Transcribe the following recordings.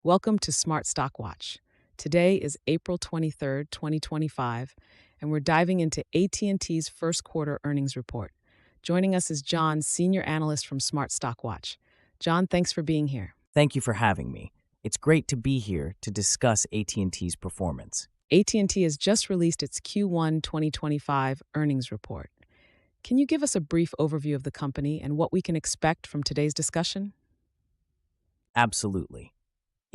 Welcome to Smart Stock Watch. Today is April 23rd, 2025, and we're diving into AT&T's first quarter earnings report. Joining us is John, senior analyst from Smart Stock Watch. John, thanks for being here. Thank you for having me. It's great to be here to discuss AT&T's performance. AT&T has just released its Q1 2025 earnings report. Can you give us a brief overview of the company and what we can expect from today's discussion? Absolutely.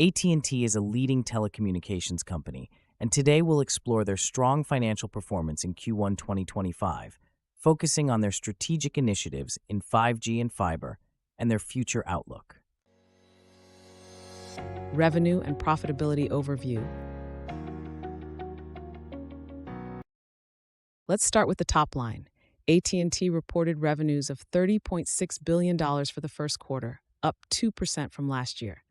AT&T is a leading telecommunications company, and today we'll explore their strong financial performance in Q1 2025, focusing on their strategic initiatives in 5G and fiber and their future outlook. Revenue and profitability overview. Let's start with the top line. AT&T reported revenues of $30.6 billion for the first quarter, up 2% from last year.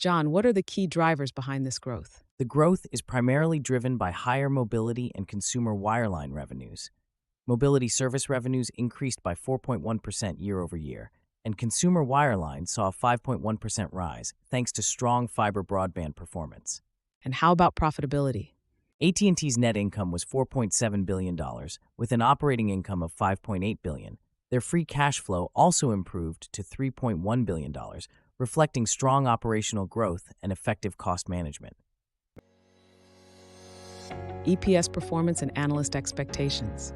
John, what are the key drivers behind this growth? The growth is primarily driven by higher mobility and consumer wireline revenues. Mobility service revenues increased by 4.1% year over year, and consumer wireline saw a 5.1% rise thanks to strong fiber broadband performance. And how about profitability? AT&T's net income was $4.7 billion, with an operating income of $5.8 billion. Their free cash flow also improved to $3.1 billion, reflecting strong operational growth and effective cost management. EPS performance and analyst expectations.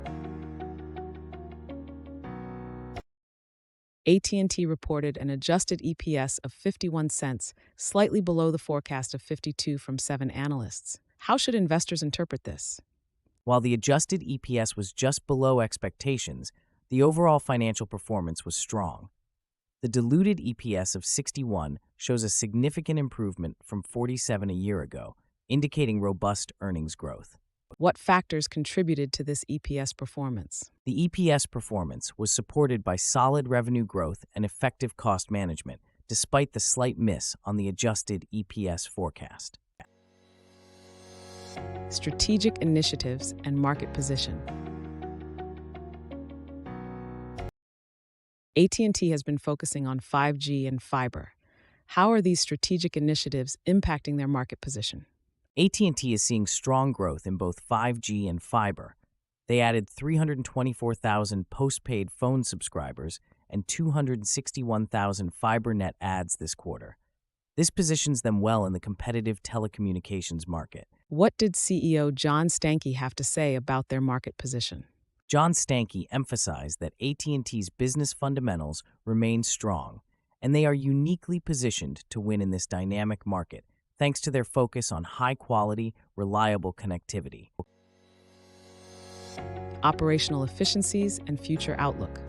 AT&T reported an adjusted EPS of 51 cents, slightly below the forecast of 52 from 7 analysts. How should investors interpret this? While the adjusted EPS was just below expectations, the overall financial performance was strong. The diluted EPS of 61 shows a significant improvement from 47 a year ago, indicating robust earnings growth. What factors contributed to this EPS performance? The EPS performance was supported by solid revenue growth and effective cost management, despite the slight miss on the adjusted EPS forecast. Strategic initiatives and market position. AT&T has been focusing on 5G and fiber. How are these strategic initiatives impacting their market position? AT&T is seeing strong growth in both 5G and fiber. They added 324,000 postpaid phone subscribers and 261,000 fiber net adds this quarter. This positions them well in the competitive telecommunications market. What did CEO John Stankey have to say about their market position? John Stankey emphasized that AT&T's business fundamentals remain strong, and they are uniquely positioned to win in this dynamic market, thanks to their focus on high-quality, reliable connectivity. Operational efficiencies and future outlook.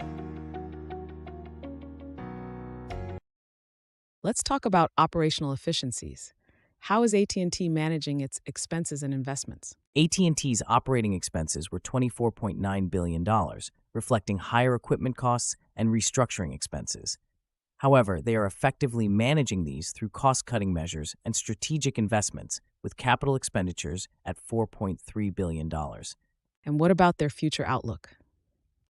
Let's talk about operational efficiencies. How is AT&T managing its expenses and investments? AT&T's operating expenses were $24.9 billion, reflecting higher equipment costs and restructuring expenses. However, they are effectively managing these through cost-cutting measures and strategic investments, with capital expenditures at $4.3 billion. And what about their future outlook?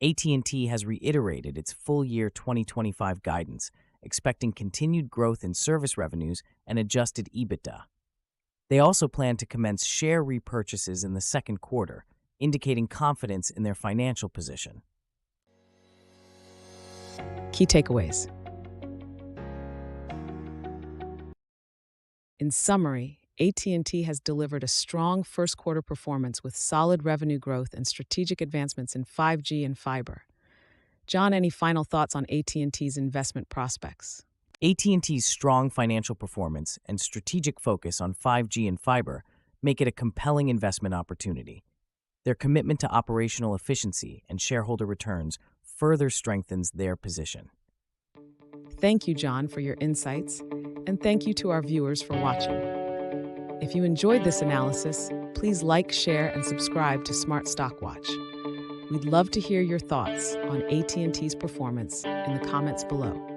AT&T has reiterated its full-year 2025 guidance, expecting continued growth in service revenues and adjusted EBITDA. They also plan to commence share repurchases in the second quarter, indicating confidence in their financial position. Key takeaways. In summary, AT&T has delivered a strong first quarter performance with solid revenue growth and strategic advancements in 5G and fiber. John, any final thoughts on AT&T's investment prospects? AT&T's strong financial performance and strategic focus on 5G and fiber make it a compelling investment opportunity. Their commitment to operational efficiency and shareholder returns further strengthens their position. Thank you, John, for your insights, and thank you to our viewers for watching. If you enjoyed this analysis, please like, share, and subscribe to Smart Stock Watch. We'd love to hear your thoughts on AT&T's performance in the comments below.